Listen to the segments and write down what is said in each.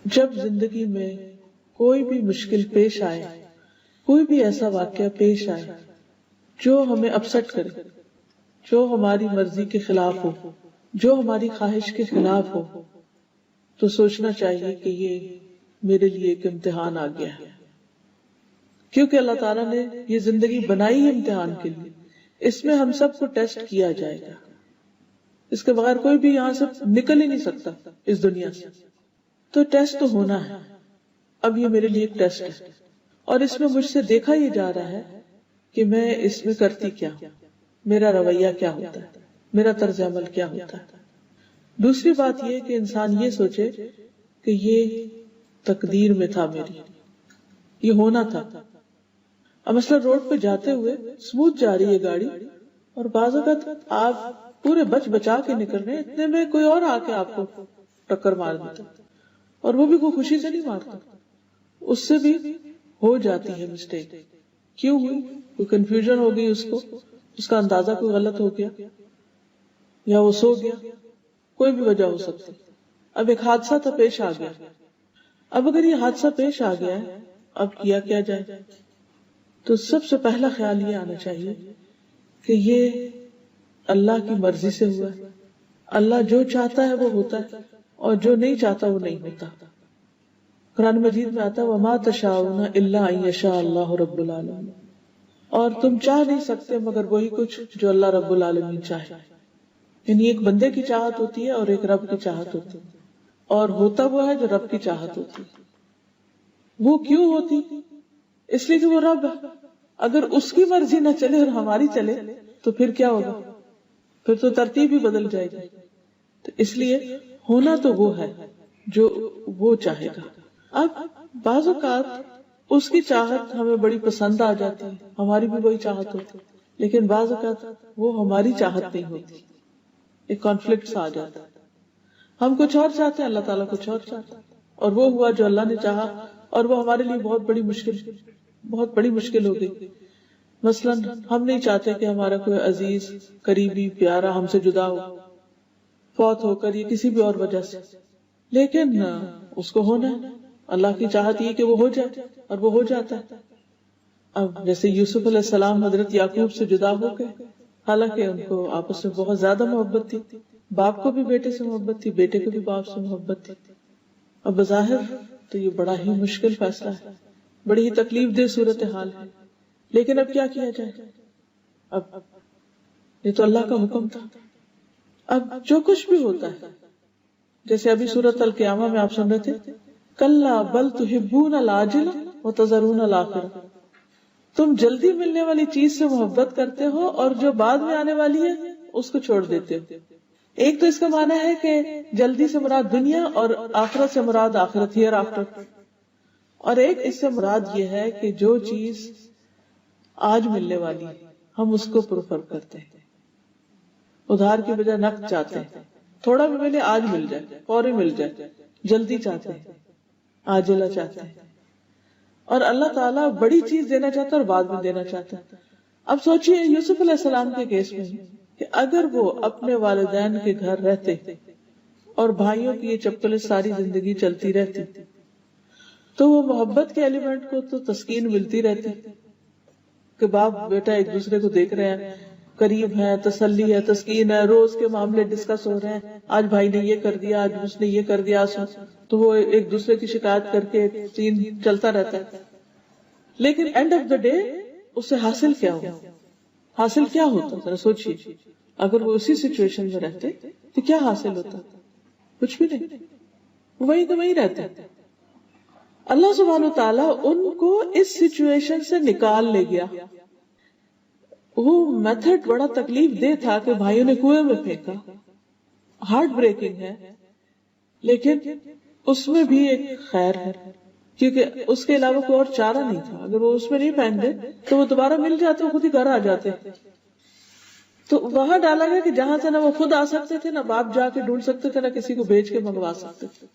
جب زندگی میں کوئی بھی مشکل پیش آئے، کوئی بھی ایسا واقعہ پیش آئے جو ہمیں اپسٹ کرے، جو ہماری مرضی کے خلاف ہو، جو ہماری خواہش کے خلاف ہو، تو سوچنا چاہیے کہ یہ میرے لیے ایک امتحان آ گیا ہے، کیونکہ اللہ تعالیٰ نے یہ زندگی بنائی ہے امتحان کے لیے. اس میں ہم سب کو ٹیسٹ کیا جائے گا. اس کے بغیر کوئی بھی یہاں سے نکل ہی نہیں سکتا اس دنیا سے. تو ٹیسٹ تو ہونا ہے. اب یہ میرے لیے ایک ٹیسٹ ہے، اور اس میں مجھ سے دیکھا یہ جا رہا ہے کہ میں اس میں کرتی کیا ہوں، میرا رویہ کیا ہوتا ہے، میرا طرز عمل کیا ہوتا ہے. دوسری بات یہ کہ انسان یہ سوچے کہ یہ تقدیر میں تھا، میری یہ ہونا تھا. اب مثلا روڈ پہ جاتے ہوئے سموتھ جا رہی ہے گاڑی، اور بعض اوقات آپ پورے بچا کے نکل رہے ہیں، اتنے میں کوئی اور آ کے آپ کو ٹکر مار دیتا، اور وہ بھی کوئی خوشی سے نہیں مارتا. اس سے بھی ہو جاتی ہے مسٹیک. کیوں ہوئی؟ کوئی کنفیوژن ہو گئی، اس کا اندازہ کوئی غلط ہو گیا، یا وہ سو گیا، کوئی بھی وجہ ہو سکتی. اب ایک حادثہ تو پیش آ گیا. اب اگر یہ حادثہ پیش آ گیا ہے، اب کیا جائے؟ تو سب سے پہلا خیال یہ آنا چاہیے کہ یہ اللہ کی مرضی سے ہوا ہے. اللہ جو چاہتا ہے وہ ہوتا ہے، اور جو نہیں چاہتا وہ نہیں ہوتا. قرآن مجید میں آتا ہے وَمَا تَشَاءُونَ إِلَّا أَن يَشَاءَ اللَّهُ رَبُّ الْعَالَمِينَ، اور تم چاہ نہیں سکتے مگر وہی کچھ جو اللہ رب العالمین چاہے. یعنی ایک بندے کی چاہت ہوتی ہے اور ایک رب کی چاہت ہوتی ہے، اور ہوتا وہ ہے جو رب کی چاہت ہوتی ہے. وہ کیوں ہوتی؟ اس لیے کہ وہ رب ہے. اگر اس کی مرضی نہ چلے اور ہماری چلے تو پھر کیا ہوگا؟ پھر تو ترتیب ہی بدل جائے گی. تو اس لیے ہونا تو وہ ہے جو وہ چاہے گا. اب بعض اوقات اس کی چاہت ہمیں بڑی پسند آ جاتی ہے، ہماری بھی وہی چاہت ہوتی، لیکن بعض اوقات وہ ہماری چاہت نہیں ہوتی. ایک کانفلکٹ آ جاتا ہے. ہم کچھ اور چاہتے ہیں، اللہ تعالیٰ کچھ اور چاہتا ہے، اور وہ ہوا جو اللہ نے چاہا، اور وہ ہمارے لیے بہت بڑی مشکل ہو گئی. مثلا ہم نہیں چاہتے کہ ہمارا کوئی عزیز، قریبی، پیارا ہم سے جدا ہو، فوت ہو کر، یا کسی بھی اور وجہ سے، لیکن اس کو ہونا ہے. اللہ کی چاہت یہ کہ وہ ہو جائے، اور وہ ہو جاتا ہے. اب جیسے یوسف علیہ السلام حضرت یعقوب سے جدا ہو گئے، حالانکہ ان کو آپس میں بہت زیادہ محبت تھی. باپ کو بھی بیٹے سے محبت تھی، بیٹے کو بھی باپ سے محبت تھی. اب بظاہر تو یہ بڑا ہی مشکل فیصلہ ہے، بڑی ہی تکلیف دہ صورتحال ہے. لیکن اب کیا کیا جائے؟ اب یہ تو اللہ کا حکم تھا. اب جو کچھ بھی ہوتا ہے، جیسے ابھی سورۃ القیامہ میں آپ سن رہے تھے، کلا بل تحبون العاجلہ وتذرون الآخرہ، تم جلدی ملنے والی چیز سے محبت کرتے ہو اور جو بعد میں آنے والی ہے اس کو چھوڑ دیتے ہو. ایک تو اس کا معنی ہے کہ جلدی سے مراد دنیا، اور آخرت سے مراد آخرت، ہیئر آفٹر. اور ایک اس سے مراد یہ ہے کہ جو چیز آج ملنے والی ہے ہم اس کو پریفر کرتے ہیں، ادھار کی بجائے نقد چاہتے ہیں. تھوڑا بھی ملے آج مل جائے، فوری مل جائے، جلدی چاہتے ہیں، عاجلہ چاہتے ہیں. اور اللہ تعالیٰ بڑی چیز دینا چاہتا ہے اور بعد میں دینا چاہتا ہے. اب سوچئے یوسف علیہ السلام کے کیس میں کہ اگر وہ اپنے والدین کے گھر رہتے اور بھائیوں کی یہ چپکلیں ساری زندگی چلتی رہتی، تو وہ محبت کے ایلیمنٹ کو تو تسکین ملتی رہتی کہ باپ بیٹا ایک دوسرے کو دیکھ رہے ہیں، قریب ہے، تسلی ہے، تسکین ہے، روز کے معاملے ڈسکس ہو رہے ہیں، آج بھائی نے یہ کر دیا، آج اس نے یہ کر دیا، تو وہ ایک دوسرے کی شکایت کر کے سین چلتا رہتا ہے. لیکن اینڈ آف دا ڈے اس سے حاصل کیا ہو؟ حاصل کیا ہوتا؟ ذرا سوچیے. اگر وہ اسی سچویشن میں رہتے تو کیا حاصل ہوتا؟ کچھ بھی نہیں، وہی تو وہی رہتے. اللہ سبحانہ وتعالیٰ ان کو اس سچویشن سے نکال لے گیا. وہ میتھڈ بڑا تکلیف دہ تھا کہ بھائیوں نے کنویں میں پھینکا، ہارٹ بریکنگ ہے، لیکن اس میں بھی ایک خیر ہے، کیونکہ اس کے علاوہ کوئی اور چارہ نہیں تھا. اگر وہ اس میں نہیں پھینک دے تو وہ دوبارہ مل جاتے، خود ہی گھر آ جاتے. تو وہاں ڈالا گیا کہ جہاں سے نہ وہ خود آ سکتے تھے، نہ باپ جا کے ڈھونڈ سکتے تھے، نہ کسی کو بھیج کے منگوا سکتے تھے.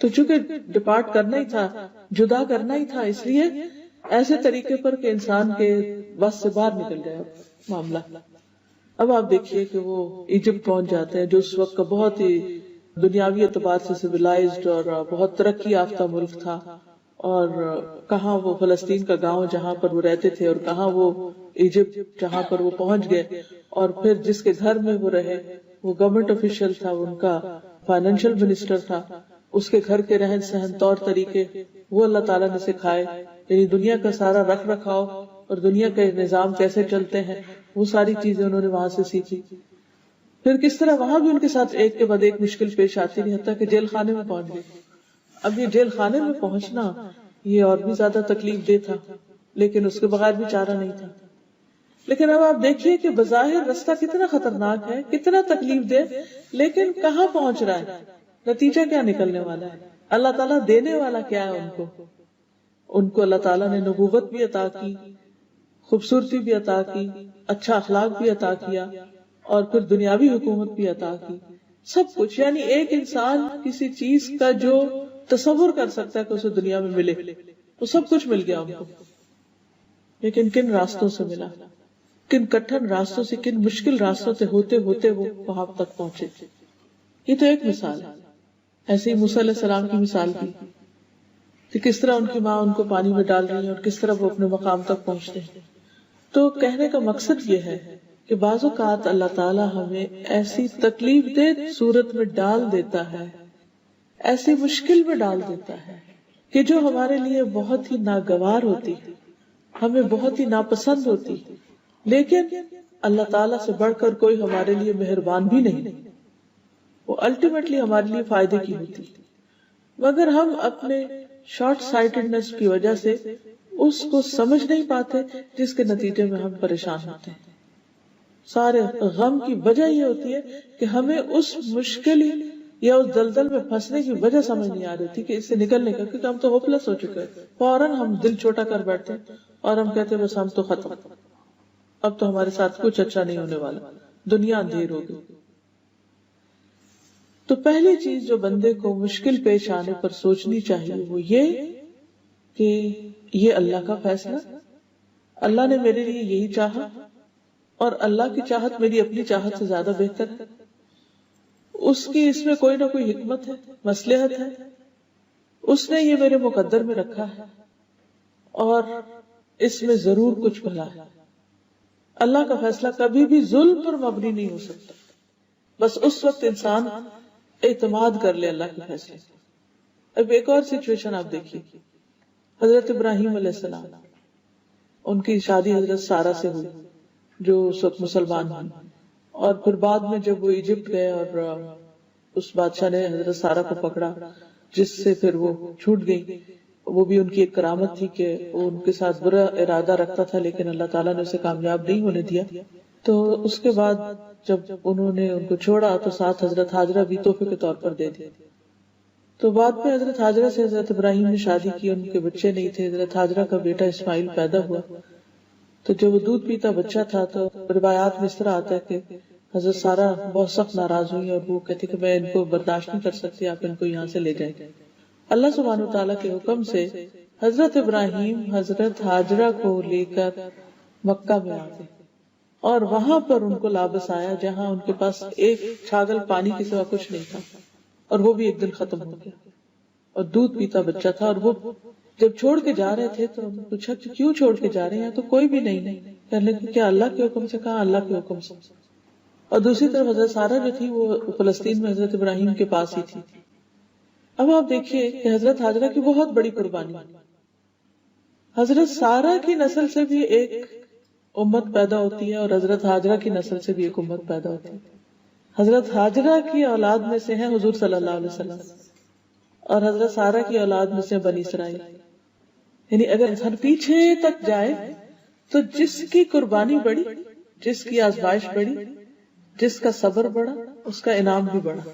تو چونکہ ڈپارٹ کرنا ہی تھا، جدا کرنا ہی تھا، اس لیے ایسے طریقے پر کہ انسان کے بس سے باہر نکل جائے معاملہ. اب آپ دیکھیے کہ وہ ایجپٹ پہنچ جاتے ہیں، جو اس وقت کا بہت ہی دنیاوی اعتبار سے سویلائزڈ اور بہت ترقی یافتہ ملک تھا، اور کہاں وہ فلسطین کا گاؤں جہاں پر وہ رہتے تھے، اور کہاں وہ ایجپٹ جہاں پر وہ پہنچ گئے، اور پھر جس کے گھر میں وہ رہے وہ گورنمنٹ آفیشل تھا، ان کا فائنینشیل منسٹر تھا، اس کے گھر کے رہن سہن طور طریقے وہ اللہ تعالیٰ نے سکھائے، یعنی دنیا کا سارا رکھ رکھاؤ اور دنیا کے نظام کیسے چلتے ہیں وہ ساری چیزیں انہوں نے وہاں سے سیکھی۔ پھر کس طرح وہاں بھی ان کے ساتھ ایک کے بعد ایک مشکل پیش آتی رہی، حتیٰ کہ جیل خانے میں پہنچ گئے۔ اب یہ جیل خانے میں پہنچنا یہ اور بھی زیادہ تکلیف دہ تھا، لیکن اس کے بغیر بھی چارہ نہیں تھا۔ لیکن اب آپ دیکھیے کہ بظاہر رستہ کتنا خطرناک ہے، کتنا تکلیف دہ، لیکن کہاں پہنچ رہا ہے، نتیجہ کیا نکلنے والا ہے، اللہ تعالیٰ دینے والا کیا ہے ان کو اللہ تعالیٰ نے نبوت بھی عطا کی، خوبصورتی بھی عطا کی، اچھا اخلاق بھی عطا کیا، اور پھر دنیاوی حکومت بھی عطا کی، سب کچھ۔ یعنی ایک انسان کسی چیز کا جو تصور کر سکتا ہے کہ اسے دنیا میں ملے، وہ سب کچھ مل گیا ان کو۔ لیکن کن راستوں سے ملا، کن کٹھن راستوں سے، کن مشکل راستوں سے ہوتے ہوتے وہ وہاں تک پہنچے۔ یہ تو ایک مثال ہے۔ ایسے ہی موسیٰ علیہ السلام کی مثال بھی کہ کس طرح ان کی ماں ان کو پانی میں ڈال رہی ہے اور کس طرح وہ اپنے مقام تک پہنچتے ہیں۔ تو کہنے کا مقصد یہ ہے کہ بعض اوقات اللہ تعالیٰ ہمیں ایسی تکلیف دہ صورت میں ڈال دیتا ہے، ایسی مشکل میں ڈال دیتا ہے کہ جو ہمارے لیے بہت ہی ناگوار ہوتی، ہمیں بہت ہی ناپسند ہوتی، لیکن اللہ تعالیٰ سے بڑھ کر کوئی ہمارے لیے مہربان بھی نہیں، وہ الٹیمیٹلی ہمارے لیے فائدے کی ہوتی، مگر ہم اپنے شارٹ سائٹڈنس کی وجہ سے اس کو سمجھ نہیں پاتے، جس کے نتیجے میں ہم پریشان ہوتے ہیں۔ سارے غم کی وجہ یہ ہوتی ہے کہ ہمیں اس مشکل یا اس دلدل میں پھنسنے کی وجہ سمجھ نہیں آ رہی تھی کہ اس سے نکلنے کا، کیونکہ ہم تو ہوپلس ہو چکے ہیں، فوراً ہم دل چھوٹا کر بیٹھتے ہیں اور ہم کہتے ہیں بس ہم تو ختم، اب تو ہمارے ساتھ کچھ اچھا نہیں ہونے والا، دنیا اندھیر ہو گئی۔ تو پہلی چیز جو بندے کو مشکل پیش آنے پر سوچنی چاہیے وہ یہ کہ یہ اللہ کا فیصلہ، اللہ نے میرے لیے یہی چاہا، اور اللہ کی چاہت میری اپنی چاہت سے زیادہ بہتر ہے، اس کی اس میں کوئی نہ کوئی حکمت ہے، مصلحت ہے، اس نے یہ میرے مقدر میں رکھا ہے، اور اس میں ضرور کچھ بھلا ہے۔ اللہ کا فیصلہ کبھی بھی ظلم پر مبنی نہیں ہو سکتا، بس اس وقت انسان اعتماد کر لے اللہ کے فیصلے۔ اب ایک اور سچویشن آپ دیکھیے، حضرت ابراہیم علیہ السلام، ان کی شادی حضرت سارہ سے ہوئی جو اس وقت مسلمان ہوئی، اور پھر بعد میں جب وہ ایجپٹ گئے اور اس بادشاہ نے حضرت سارہ کو پکڑا، جس سے پھر وہ چھوٹ گئی، وہ بھی ان کی ایک کرامت تھی کہ وہ ان کے ساتھ برا ارادہ رکھتا تھا، لیکن اللہ تعالیٰ نے اسے کامیاب نہیں ہونے دیا۔ تو اس کے بعد جب انہوں نے ان کو چھوڑا تو ساتھ حضرت ہاجرہ بھی تحفے کے طور پر دے دی۔ تو بعد میں حضرت ہاجرہ سے حضرت ابراہیم نے شادی کی، ان کے بچے نہیں تھے، حضرت ہاجرہ کا بیٹا اسماعیل پیدا ہوا۔ تو جب وہ دودھ پیتا بچہ تھا تو روایات میں اس طرح آتا ہے کہ حضرت سارہ بہت سخت ناراض ہوئی، اور وہ کہتی کہ میں ان کو برداشت نہیں کر سکتی، آپ ان کو یہاں سے لے جائیں۔ اللہ سبحانہ وتعالیٰ کے حکم سے حضرت ابراہیم حضرت ہاجرہ کو لے کر مکہ میں آ گئے، اور وہاں پر ان کو لابس آیا جہاں ان کے پاس ایک چھاگل پانی کے سوا کچھ نہیں تھا، اور وہ بھی ایک دن ختم ہو گیا، اور دودھ پیتا بچہ تھا۔ اور وہ جب چھوڑ کے جا رہے تھے تو پوچھا کہ کیوں چھوڑ کے جا رہے ہیں، تو کوئی بھی نہیں، کہنے لگے کیا اللہ کے حکم سے؟ کہا اللہ کے حکم سے۔ اور دوسری طرف حضرت سارہ جو تھی وہ فلسطین میں حضرت ابراہیم کے پاس ہی تھی۔ اب آپ دیکھیے کہ حضرت ہاجرہ کی بہت بڑی قربانی، حضرت سارہ کی نسل سے بھی ایک امت پیدا ہوتی ہے، اور حضرت ہاجرہ کی نسل سے بھی ایک امت پیدا ہوتی ہے۔ حضرت ہاجرہ کی اولاد میں سے ہیں حضور صلی اللہ علیہ وسلم، اور حضرت سارہ کی اولاد میں سے بنی اسرائیل۔ یعنی اگر ہر پیچھے تک جائے تو جس کی قربانی بڑی، جس کی آزمائش بڑی، جس کا صبر بڑا، اس کا انعام بھی بڑا۔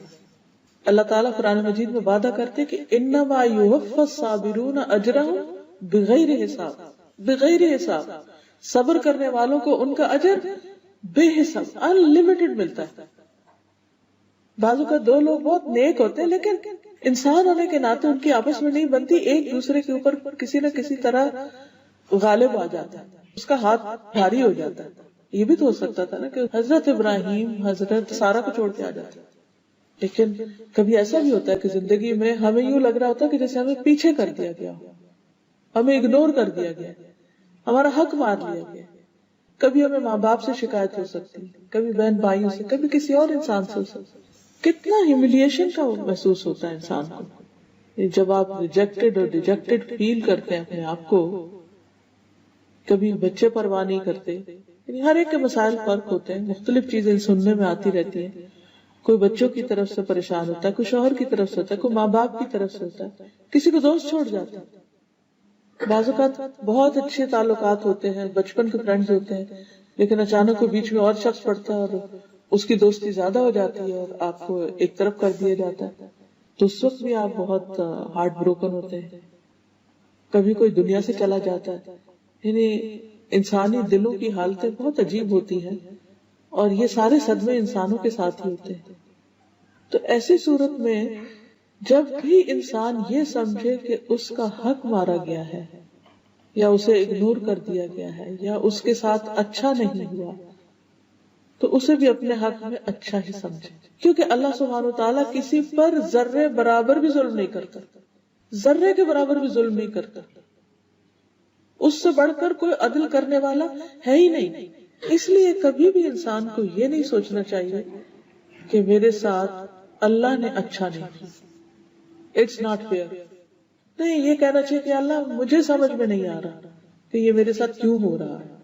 اللہ تعالیٰ قرآن مجید میں وعدہ کرتے کہ انما یوفی الصابرون اجرہم بغیر حساب، بغیر حساب، صبر کرنے والوں کو ان کا اجر بے حساب، ان لمیٹڈ ملتا ہے۔ بعض اوقات دو لوگ بہت نیک ہوتے ہیں لیکن انسان ہونے کے ناطے ان کی آپس میں نہیں بنتی، ایک دوسرے کے اوپر کسی نہ کسی طرح غالب آ جاتا ہے، اس کا ہاتھ بھاری ہو جاتا ہے۔ یہ بھی تو ہو سکتا تھا نا کہ حضرت ابراہیم حضرت سارہ کو چھوڑ کے آ جاتے، لیکن کبھی ایسا بھی ہوتا ہے کہ زندگی میں ہمیں یوں لگ رہا ہوتا ہے کہ جیسے ہمیں پیچھے کر دیا گیا ہو، ہمیں اگنور کر دیا گیا، ہمارا حق مار لیا گیا. کبھی ہمیں ماں باپ سے شکایت ہو سکتی، کبھی بہن بھائیوں سے، کبھی کسی اور انسان سے ہو سکتی. کتنا ہیوملیشن کا محسوس ہوتا ہے انسان کو جب آپ ریجیکٹڈ اور ڈیجیکٹڈ فیل کرتے ہیں اپنے آپ کو. کبھی بچے پرواہ نہیں کرتے. یعنی ہر ایک کے مسائل فرق ہوتے ہیں، مختلف چیزیں سننے میں آتی رہتی ہیں. کوئی بچوں کی طرف سے پریشان ہوتا ہے، کوئی شوہر کی طرف سے ہوتا ہے، کوئی ماں باپ کی طرف سے ہوتا ہے، کسی کو دوست چھوڑ جاتا ہے. بعض اوقات بہت اچھے تعلقات ہوتے ہیں، بچپن کے فرینڈز ہوتے ہیں، لیکن اچانک کوئی بیچ میں اور شخص پڑتا ہے اور اس کی دوستی زیادہ ہو جاتی ہے اور آپ کو ایک طرف کر دیا جاتا ہے، تو اس وقت بھی آپ بہت ہارٹ بروکن ہوتے ہیں. کبھی کوئی دنیا سے چلا جاتا ہے. یعنی انسانی دلوں کی حالتیں بہت عجیب ہوتی ہیں اور یہ سارے صدمے انسانوں کے ساتھ ہی ہوتے ہیں. تو ایسی صورت میں جب بھی انسان یہ سمجھے کہ اس کا حق مارا گیا ہے یا اسے اگنور کر دیا گیا ہے یا اس کے ساتھ اچھا نہیں ہوا، تو اسے بھی اپنے حق میں اچھا ہی سمجھے. کیونکہ اللہ سبحانہ وتعالیٰ کسی پر ذرے برابر بھی ظلم نہیں کرتا، ذرے کے برابر بھی ظلم نہیں کرتا. اس سے بڑھ کر کوئی عدل کرنے والا ہے ہی نہیں. اس لیے کبھی بھی انسان کو یہ نہیں سوچنا چاہیے کہ میرے ساتھ اللہ نے اچھا نہیں کیا، اٹس ناٹ فیئر. نہیں، یہ کہنا چاہیے کہ اللہ مجھے سمجھ میں نہیں آ رہا کہ یہ میرے ساتھ کیوں ہو رہا ہے.